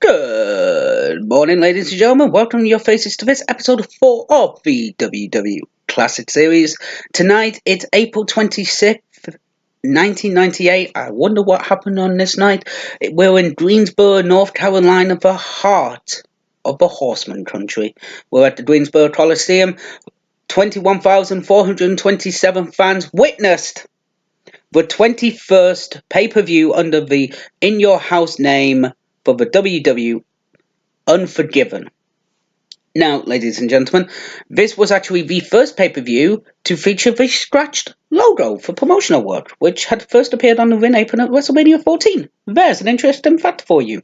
Good morning, ladies and gentlemen. Welcome your faces to this episode 4 of the WWF Classic Series. Tonight, it's April 26th, 1998. I wonder what happened on this night. We're in Greensboro, North Carolina, the heart of the Horseman Country. We're at the Greensboro Coliseum. 21,427 fans witnessed the 21st pay-per-view under the In Your House name for the WWF Unforgiven. Now, ladies and gentlemen, this was actually the first pay-per-view to feature the scratched logo for promotional work, which had first appeared on the ring apron at WrestleMania 14. There's an interesting fact for you.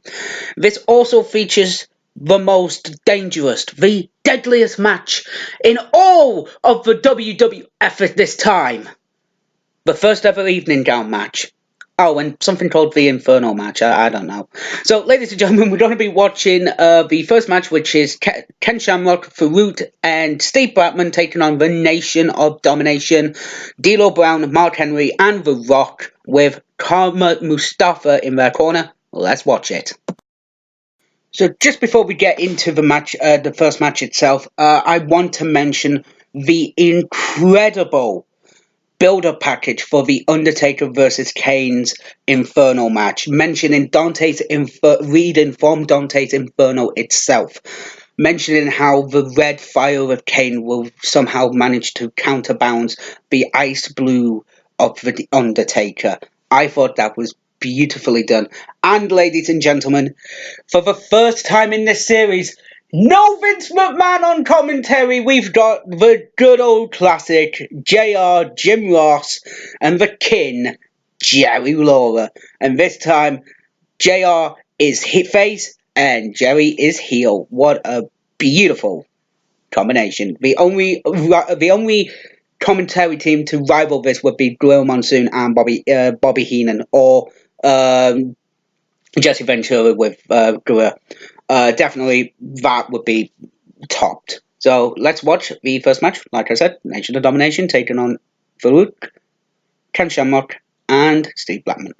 This also features the most dangerous, the deadliest match in all of the WWF at this time. The first ever evening gown match. Oh, and something called the Inferno match. I don't know. So, ladies and gentlemen, we're going to be watching the first match, which is Ken Shamrock, Farouk, and Steve Blackman taking on the Nation of Domination, D'Lo Brown, Mark Henry, and The Rock, with Karma Mustafa in their corner. Let's watch it. So, just before we get into the match, the first match itself, I want to mention the incredible build-up package for the Undertaker versus Kane's Inferno match, mentioning reading from Dante's Inferno itself, mentioning how the red fire of Kane will somehow manage to counterbalance the ice blue of the Undertaker. I thought that was beautifully done. And ladies and gentlemen, for the first time in this series, no Vince McMahon on commentary. We've got the good old classic JR, Jim Ross, and the king, Jerry Lawler. And this time, JR is face and Jerry is heel. What a beautiful combination. The only commentary team to rival this would be Gorilla Monsoon and Bobby Heenan, or Jesse Ventura with Gorilla. Definitely that would be topped. So let's watch the first match. Like I said, Nation of Domination taking on Farouk, Ken Shamrock, and Steve Blackman.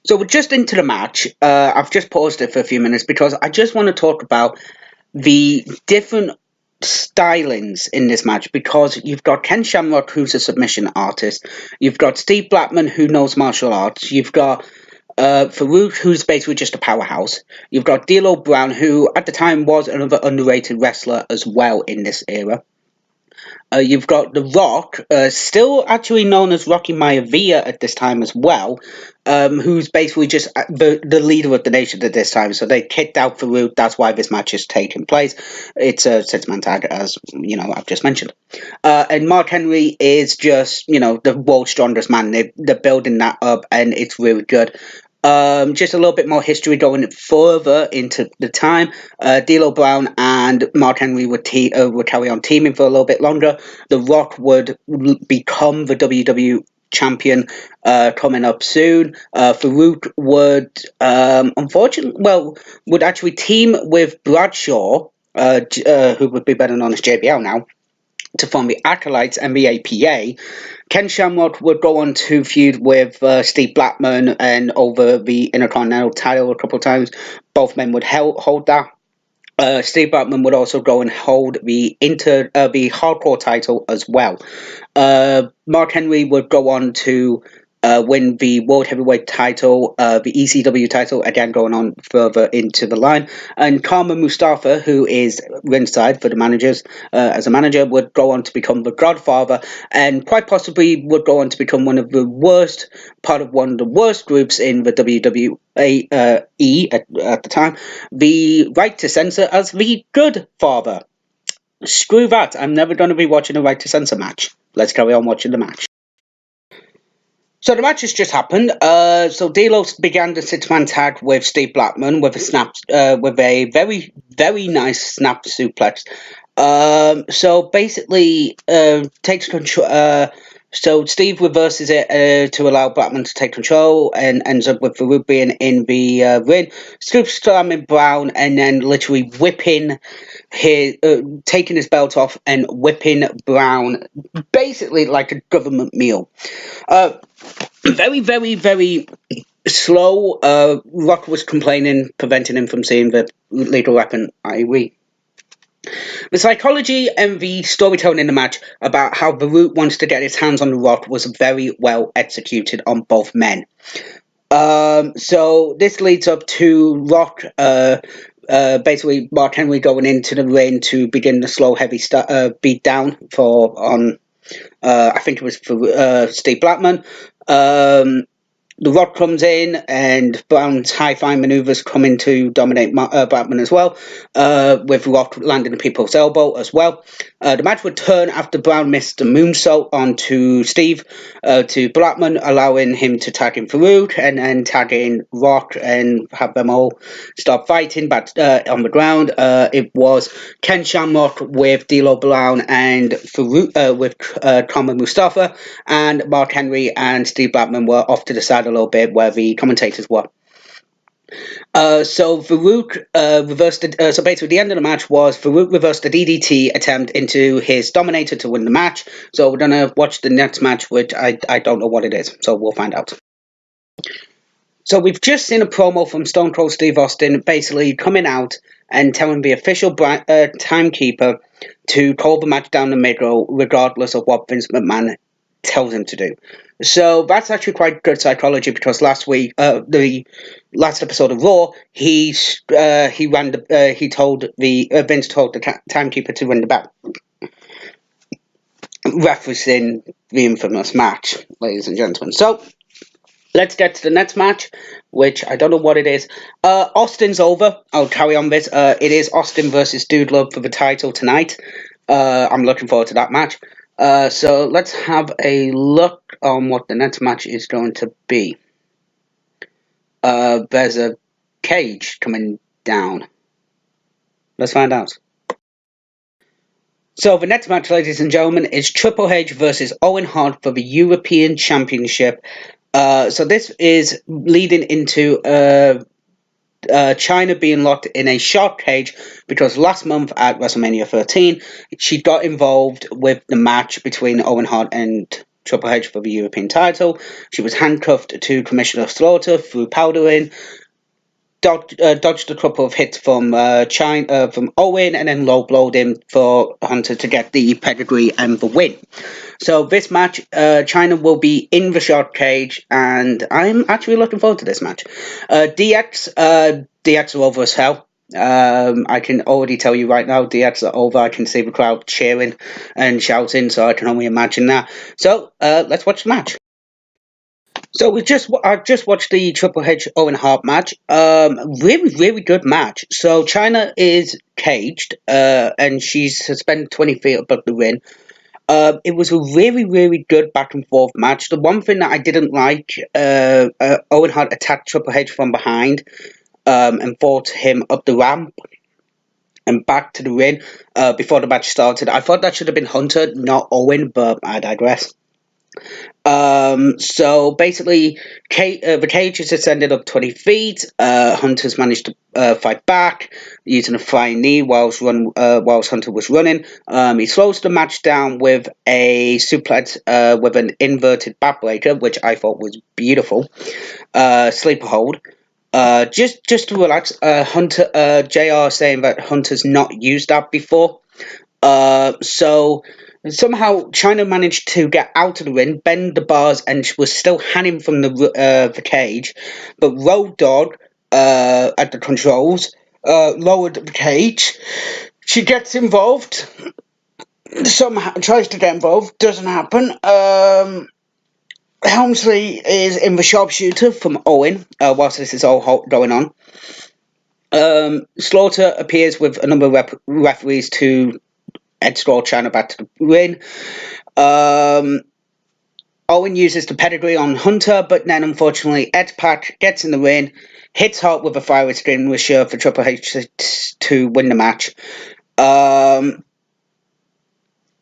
So we're just into the match. I've just paused it for a few minutes because I just want to talk about the different stylings in this match, because you've got Ken Shamrock, who's a submission artist. You've got Steve Blackman, who knows martial arts. You've got Farouk, who's basically just a powerhouse. You've got D'Lo Brown, who at the time was another underrated wrestler as well in this era. You've got The Rock, still actually known as Rocky Maivia at this time as well, who's basically just the leader of the nation at this time. So they kicked out Farouk. That's why this match is taking place. It's a six-man tag, as I've just mentioned. And Mark Henry is just the world's strongest man. They're building that up, and it's really good. Just a little bit more history going further into the time. D'Lo Brown and Mark Henry would carry on teaming for a little bit longer. The Rock would become the WWE champion coming up soon. Farouk would actually team with Bradshaw, who would be better known as JBL now, to form the Acolytes and the APA. Ken Shamrock would go on to feud with Steve Blackman and over the Intercontinental title a couple of times. Both men would hold that. Steve Blackman would also go and hold the Hardcore title as well. Mark Henry would go on to win the World Heavyweight title, the ECW title, again going on further into the line. And Karma Mustafa, who is ringside for the managers, as a manager, would go on to become the Godfather, and quite possibly would go on to become one of the worst groups in the WWE at the time, the Right to Censor, as the Good Father. Screw that, I'm never going to be watching a Right to Censor match. Let's carry on watching the match. So the match has just happened. So D'Lo began the six-man tag with Steve Blackman with a very, very nice snap suplex. So basically, takes control. So Steve reverses it to allow Blackman to take control, and ends up with Farouk being in the ring, scoop slamming Brown, and then literally whipping taking his belt off and whipping Brown, basically like a government meal. Very, very, very slow. Rock was complaining, preventing him from seeing the lethal weapon, i.e. The psychology and the storytelling in the match about how Varut wants to get his hands on the Rock was very well executed on both men. So this leads up to Rock, basically Mark Henry going into the ring to begin the slow, heavy beat down on, I think it was for Steve Blackman. The Rock comes in, and Brown's high-flying maneuvers come in to dominate Blackman as well, with Rock landing a people's elbow as well. The match would turn after Brown missed the moonsault onto Steve to Blackman, allowing him to tag in Farouk, and then tag in Rock and have them all stop fighting back on the ground. It was Ken Shamrock with D'Lo Brown and Farouk, with Common Mustafa, and Mark Henry and Steve Blackman were off to the side a little bit where the commentators were. So Farouk reversed the, so basically the end of the match was Farouk reversed the DDT attempt into his Dominator to win the match. So we're gonna watch the next match, which I don't know what it is, so we'll find out. So we've just seen a promo from Stone Cold Steve Austin basically coming out and telling the official timekeeper to call the match down the middle regardless of what Vince McMahon tells him to do. So that's actually quite good psychology, because last week, the last episode of Raw, Vince told the timekeeper to win the bell, referencing the infamous match, ladies and gentlemen. So let's get to the next match, which I don't know what it is. Austin's over. I'll carry on this. It is Austin versus Dude Love for the title tonight. I'm looking forward to that match. So let's have a look on what the next match is going to be. There's a cage coming down. Let's find out. So the next match, ladies and gentlemen, is Triple H versus Owen Hart for the European Championship. So this is leading into China being locked in a shark cage, because last month at WrestleMania 13, she got involved with the match between Owen Hart and Triple H for the European title. She was handcuffed to Commissioner Slaughter, threw powder in, dodged a couple of hits from from Owen, and then low blowed him for Hunter to get the pedigree and the win. So this match, China will be in the shark cage, and I'm actually looking forward to this match. DX are over as hell. I can already tell you right now, DX are over. I can see the crowd cheering and shouting, so I can only imagine that. So let's watch the match. So I just watched the Triple H Owen Hart match. Really good match. So China is caged, and she's suspended 20 feet above the ring. It was a really good back and forth match. The one thing that I didn't like, Owen Hart attacked Triple H from behind, and fought him up the ramp and back to the ring before the match started. I thought that should have been Hunter, not Owen, but I digress. So basically, the cage is ascended up 20 feet. Hunter's managed to fight back using a flying knee whilst Hunter was running. He slows the match down with a suplex with an inverted backbreaker, which I thought was beautiful. Sleeper hold. Just to relax. Hunter, JR saying that Hunter's not used that before. So somehow China managed to get out of the ring, bend the bars, and was still hanging from the cage. But Road Dogg at the controls lowered the cage. She gets involved. Somehow tries to get involved. Doesn't happen. Helmsley is in the sharpshooter from Owen whilst this is all going on. Slaughter appears with a number of referees to escort China back to the ring. Owen uses the pedigree on Hunter, but then unfortunately Edge-Pac gets in the ring, hits Hart with a fire extinguisher for Triple H to win the match.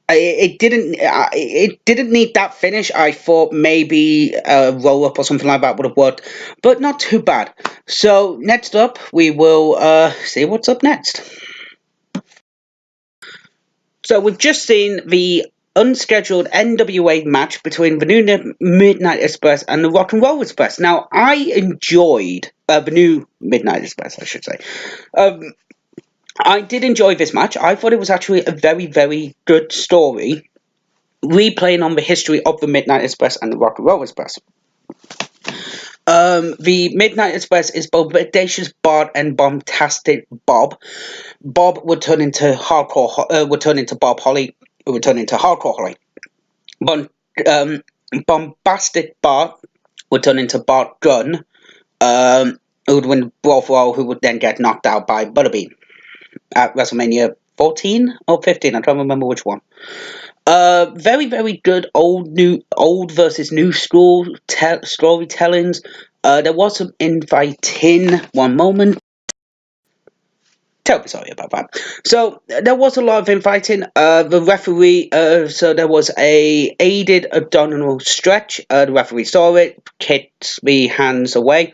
It didn't need that finish. I thought maybe a roll up or something like that would have worked, but not too bad. So next up, we will see what's up next. So we've just seen the unscheduled NWA match between the New Midnight Express and the Rock and Roll Express. Now, I enjoyed the New Midnight Express, I should say. I did enjoy this match. I thought it was actually a very, very good story, replaying on the history of the Midnight Express and the Rock and Roll Express. The Midnight Express is both Audacious Bart and Bombastic Bob. Bob would turn into Bob Holly, who would turn into Hardcore Holly. Bombastic Bart would turn into Bart Gunn, who would win Brawl for All, who would then get knocked out by Butterbean at WrestleMania 14 or 15. I can't remember which one. Very, very good old versus new school storytellings. There was some infighting. One moment. Terribly sorry about that. So there was a lot of infighting. The referee, so there was a aided abdominal stretch. The referee saw it, kicked the hands away.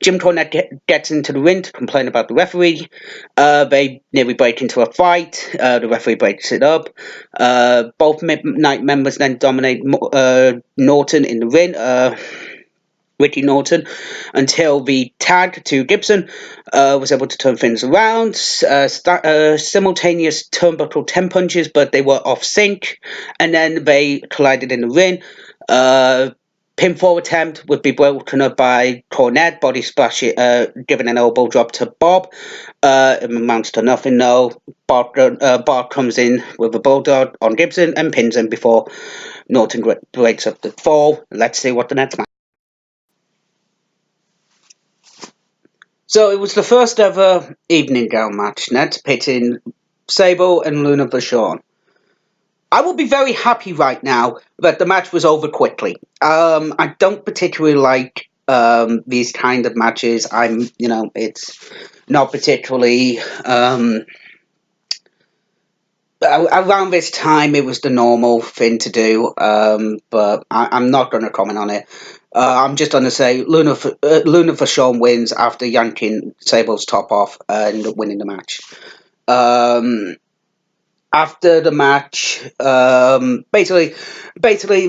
Jim Cornette gets into the ring to complain about the referee. They nearly break into a fight. The referee breaks it up. Both Midnight members then dominate Norton in the ring. Ricky Norton, until the tag to Gibson was able to turn things around. Simultaneous turnbuckle 10 punches, but they were off sync, and then they collided in the ring. Pinfall attempt would be broken up by Cornette, body splash, giving an elbow drop to Bob. It amounts to nothing, though. Bob comes in with a bulldog on Gibson and pins him before Norton breaks up the fall. Let's see what the next match. So it was the first ever evening gown match, Ned, pitting Sable and Luna Vachon. I will be very happy right now that the match was over quickly. I don't particularly like these kind of matches. It's not particularly... around this time, it was the normal thing to do, but I'm not going to comment on it. I'm just going to say Luna Vachon wins after yanking Sable's top off and winning the match. After the match, basically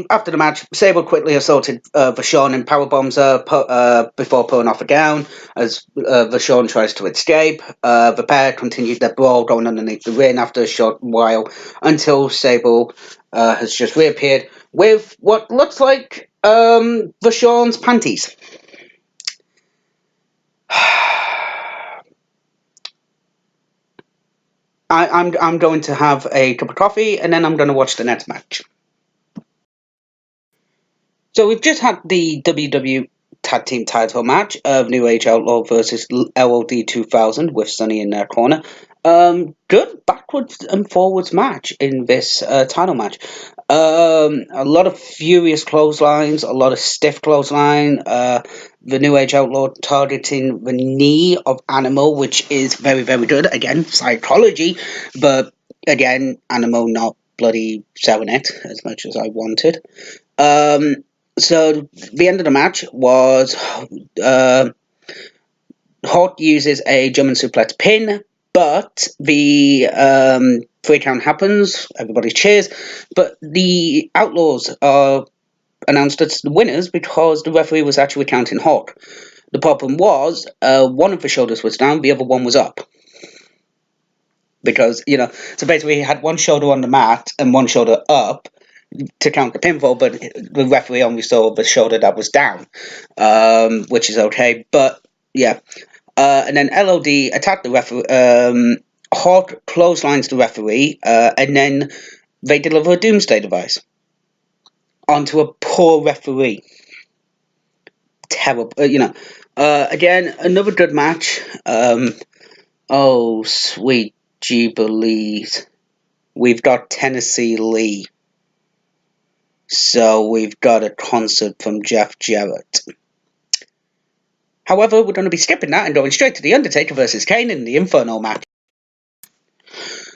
after the match, Sable quickly assaulted Vachon and powerbombs her before pulling off a gown as Vachon tries to escape. The pair continued their brawl going underneath the ring after a short while until Sable has just reappeared with what looks like Vachon's panties. I'm going to have a cup of coffee and then I'm going to watch the next match. So we've just had the WWF Tag Team title match of New Age Outlaw versus LOD 2000 with Sunny in their corner. Good backwards and forwards match in this title match. A lot of furious clotheslines, a lot of stiff clothesline. The New Age Outlaw targeting the knee of Animal, which is very, very good. Again, psychology, but again, Animal not bloody selling it as much as I wanted. So the end of the match was Hawk uses a German suplex pin, but the 3 count happens, everybody cheers, but the Outlaws are announced as the winners because the referee was actually counting Hawk. The problem was one of the shoulders was down, the other one was up. Because, so basically he had one shoulder on the mat and one shoulder up to count the pinfall, but the referee only saw the shoulder that was down, which is okay, but yeah. And then LOD attacked the referee, Hawk clotheslines the referee, and then they deliver a doomsday device onto a poor referee. Terrible, again, another good match. Oh, sweet Jubilees. We've got Tennessee Lee. So we've got a concert from Jeff Jarrett. However, we're going to be skipping that and going straight to The Undertaker versus Kane in the Inferno match.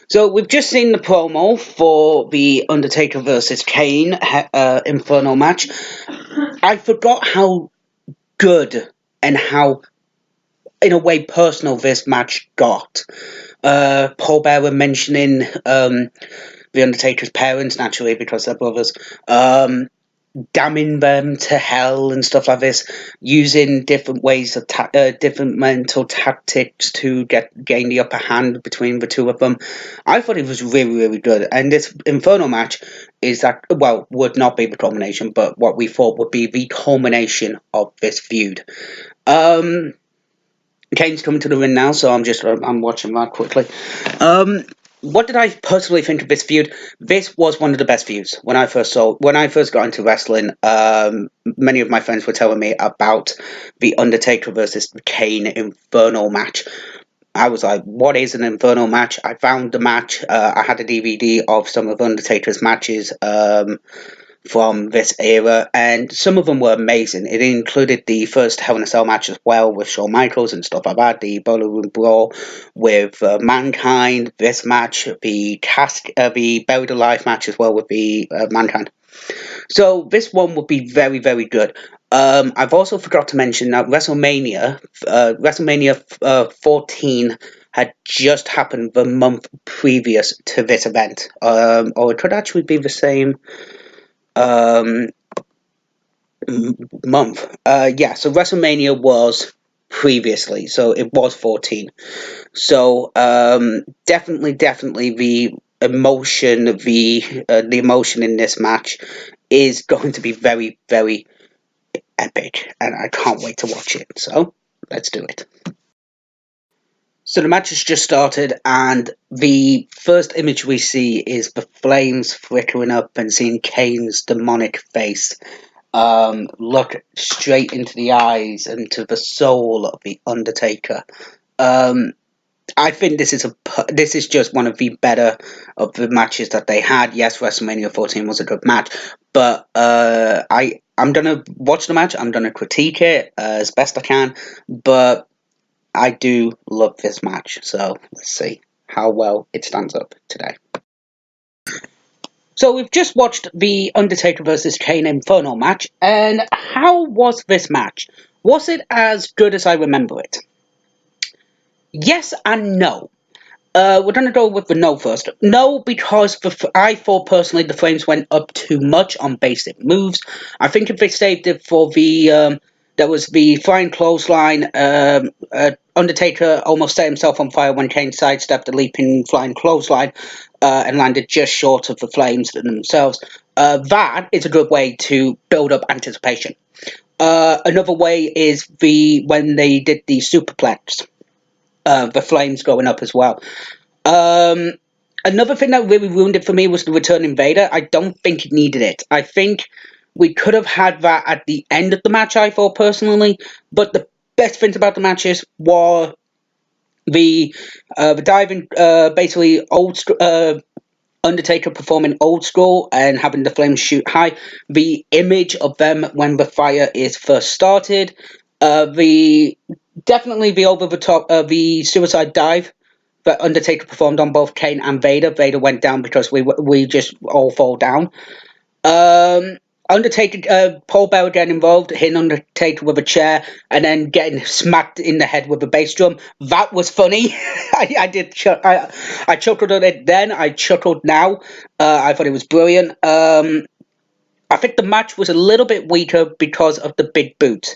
So we've just seen the promo for the Undertaker versus Kane Inferno match. I forgot how good and how, in a way, personal this match got. Paul Bearer mentioning the The Undertaker's parents, naturally, because they're brothers, damning them to hell and stuff like this, using different ways of different mental tactics to gain the upper hand between the two of them. I thought it was really, really good. And this Inferno match is that, well, would not be the culmination, but what we thought would be the culmination of this feud. Kane's coming to the ring now, so I'm watching that quickly. What did I personally think of this feud? This was one of the best feuds when I first got into wrestling. Many of my friends were telling me about the Undertaker versus Kane Inferno match. I was like, what is an Inferno match? I found the match. I had a DVD of some of Undertaker's matches from this era, and some of them were amazing. It included the first Hell in a Cell match as well with Shawn Michaels and stuff like that, the Boiler Room Brawl with Mankind, this match, the Buried Alive match as well with the Mankind. So this one would be very, very good. I've also forgot to mention that WrestleMania 14 had just happened the month previous to this event, or it could actually be the same month. So WrestleMania was previously, so it was 14. So definitely the emotion in this match is going to be very, very epic, and I can't wait to watch it. So let's do it. So the match has just started, and the first image we see is the flames flickering up and seeing Kane's demonic face look straight into the eyes and to the soul of the Undertaker. I think this is just one of the better of the matches that they had. Yes, WrestleMania 14 was a good match, but I'm gonna watch the match. I'm gonna critique it as best I can, but I do love this match. So let's see how well it stands up today. So we've just watched the Undertaker versus Kane Inferno match, and how was this match? Was it as good as I remember it? Yes and no. We're going to go with the no first. No, because I thought personally the flames went up too much on basic moves. I think if they saved it for there was the flying clothesline. Undertaker almost set himself on fire when Kane sidestepped the leaping flying clothesline and landed just short of the flames themselves. That is a good way to build up anticipation. Another way is when they did the superplex. The flames going up as well. Another thing that really ruined it for me was the return invader. I don't think it needed it. I think we could have had that at the end of the match, I thought personally. But the best things about the matches were the diving, basically Undertaker performing old school and having the flames shoot high. The image of them when the fire is first started. Definitely the over the top, the suicide dive that Undertaker performed on both Kane and Vader. Vader went down because we just all fall down. Undertaker, Paul Bearer getting involved, hitting Undertaker with a chair, and then getting smacked in the head with a bass drum. That was funny. I chuckled at it then. I chuckled now. I thought it was brilliant. I think the match was a little bit weaker because of the big boot.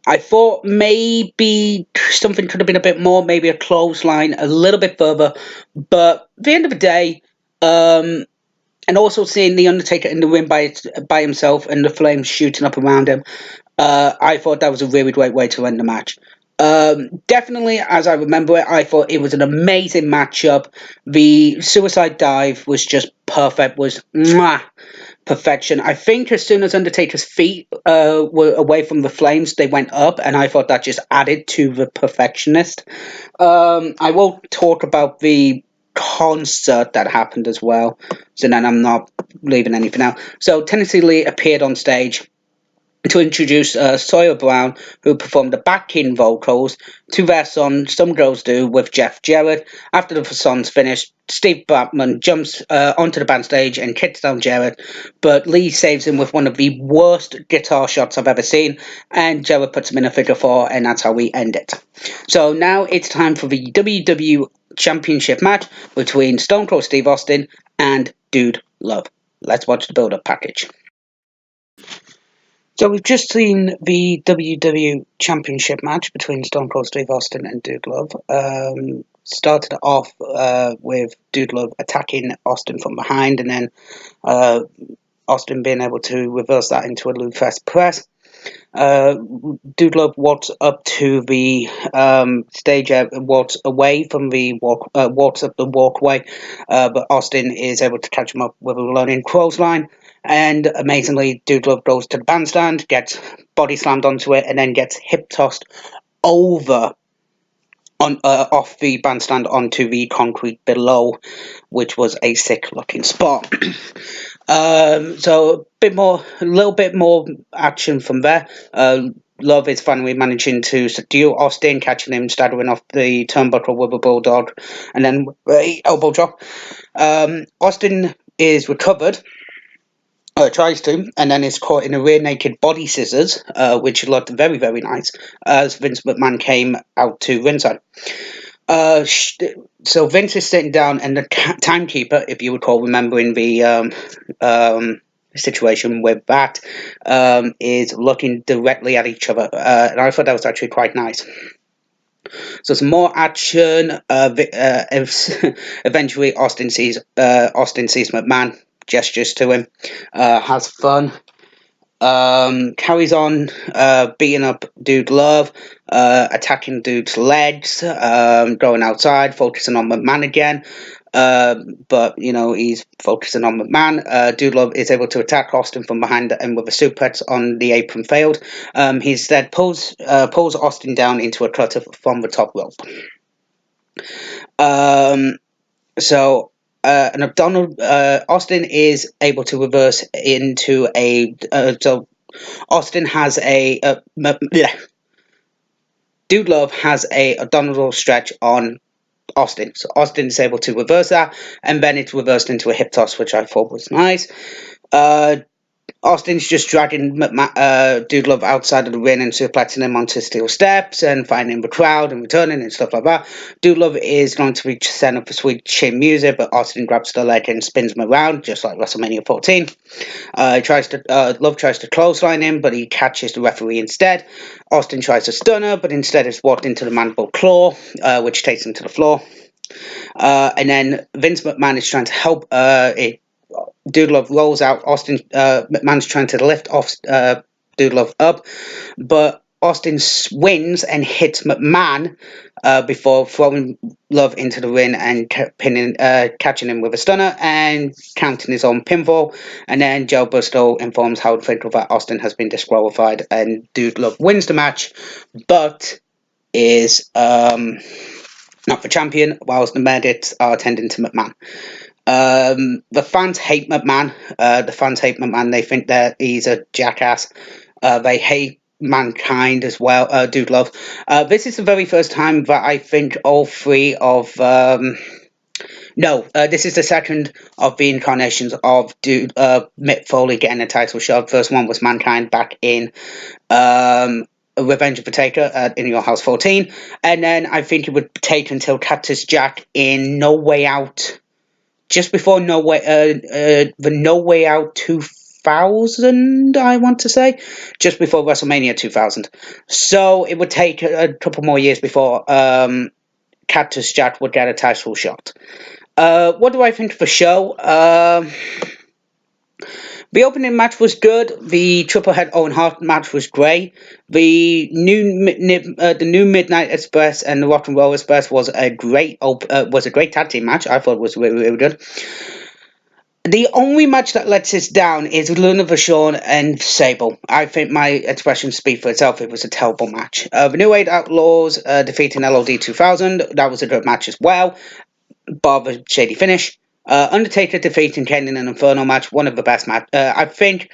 I thought maybe something could have been a bit more, maybe a clothesline a little bit further. But at the end of the day, and also seeing The Undertaker in the ring by himself and the flames shooting up around him, I thought that was a really great way to end the match. Definitely, as I remember it, I thought it was an amazing matchup. The suicide dive was just perfect, was perfection. I think as soon as Undertaker's feet were away from the flames, they went up, and I thought that just added to the perfectionist. I will talk about the concert that happened as well, so then I'm not leaving anything out. So Tennessee Lee appeared on stage. to introduce Sawyer Brown, who performed the backing vocals to their song Some Girls Do with Jeff Jarrett. After the song's finished, Steve Batman jumps onto the band stage and kicks down Jarrett, but Lee saves him with one of the worst guitar shots I've ever seen, and Jarrett puts him in a figure four, and that's how we end it. So now it's time for the WWF Championship match between Stone Cold Steve Austin and Dude Love. Let's watch the build-up package. So we've just seen the WWF Championship match between Stone Cold Steve Austin and Dude Love. Started off with Dude Love attacking Austin from behind, and then Austin being able to reverse that into a Lou Fest press. Dude Love walks up to the stage, walks away from the walks up the walkway, but Austin is able to catch him up with a running clothesline. And amazingly, Dude Love goes to the bandstand, gets body slammed onto it, and then gets hip tossed over off the bandstand onto the concrete below, which was a sick looking spot. So a little bit more action from there. Love is finally managing to subdue Austin, catching him staggering off the turnbuckle with a bulldog, and then elbow drop. Austin is recovered. Tries to, and then is caught in a rear naked body scissors, which looked very, very nice, as Vince McMahon came out to ringside. So Vince is sitting down, and the timekeeper, if you recall, remembering the situation with that, is looking directly at each other, and I thought that was actually quite nice. So some more action. Eventually, Austin sees McMahon, gestures to him, has fun, carries on beating up Dude Love, attacking Dude's legs, going outside, focusing on McMahon again. But, he's focusing on McMahon. Dude Love is able to attack Austin from behind and with a suplex on the apron failed. He instead pulls Austin down into a cutter from the top rope. An abdominal, Austin is able to reverse into so Austin has Dude Love has a abdominal stretch on Austin. So Austin is able to reverse that, and then it's reversed into a hip toss, which I thought was nice. Austin's just dragging Dude Love outside of the ring and suplexing him onto steel steps and finding the crowd and returning and stuff like that. Dude Love is going to reach center for sweet chin music, but Austin grabs the leg and spins him around, just like WrestleMania 14. Love tries to clothesline him, but he catches the referee instead. Austin tries to stun her, but instead is walked into the mandible claw, which takes him to the floor. And then Vince McMahon is trying to help Dude Love rolls out. McMahon's trying to lift off Dude Love up, but Austin swings and hits McMahon before throwing Love into the ring and catching him with a stunner and counting his own pinfall. And then Joe Busto informs Howard Finkel that Austin has been disqualified, and Dude Love wins the match, but is not the champion, whilst the medics are attending to McMahon. The fans hate McMahon. They think that he's a jackass. They hate Mankind as well. Dude Love. This is the very first time that I think all three of this is the second of the incarnations of Mick Foley getting a title shot. First one was Mankind back in Revenge of the Taker in Your House 14, and then I think it would take until Cactus Jack in No Way Out. Just before the No Way Out 2000, I want to say. Just before WrestleMania 2000. So it would take a couple more years before Cactus Jack would get a title shot. What do I think of the show? The opening match was good. The Triple Head Owen Hart match was great. The new Midnight Express and the Rock and Roll Express was a great tag team match. I thought it was really, really good. The only match that lets us down is Luna Vachon and Sable. I think my expression speaks for itself. It was a terrible match. The New Age Outlaws defeating LOD 2000. That was a good match as well. Bar the shady finish. Undertaker defeating Kane in an Inferno match, one of the best matches. I think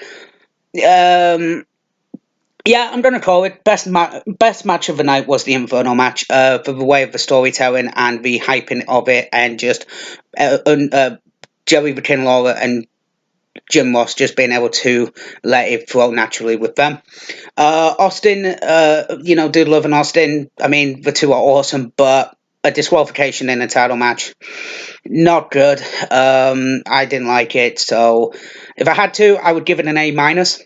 Yeah, I'm gonna call it best match of the night was the Inferno match. For the way of the storytelling and the hyping of it, and just Jerry the King Lawler and Jim Ross just being able to let it flow naturally with them. Austin, do love an Austin. I mean, the two are awesome, but a disqualification in a title match, not good. I didn't like it, so if I had to, I would give it an A minus.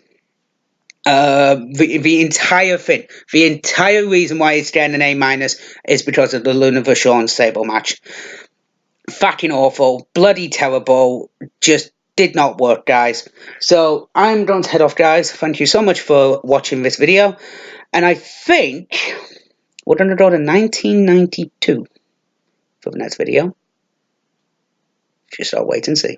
The entire thing, the entire reason why it's getting an A minus is because of the Luna Vachon Sable match. Fucking awful, bloody terrible, just did not work, guys. So I'm going to head off, guys. Thank you so much for watching this video, and I think we're going to go to 1992 for the next video. Just I'll wait and see.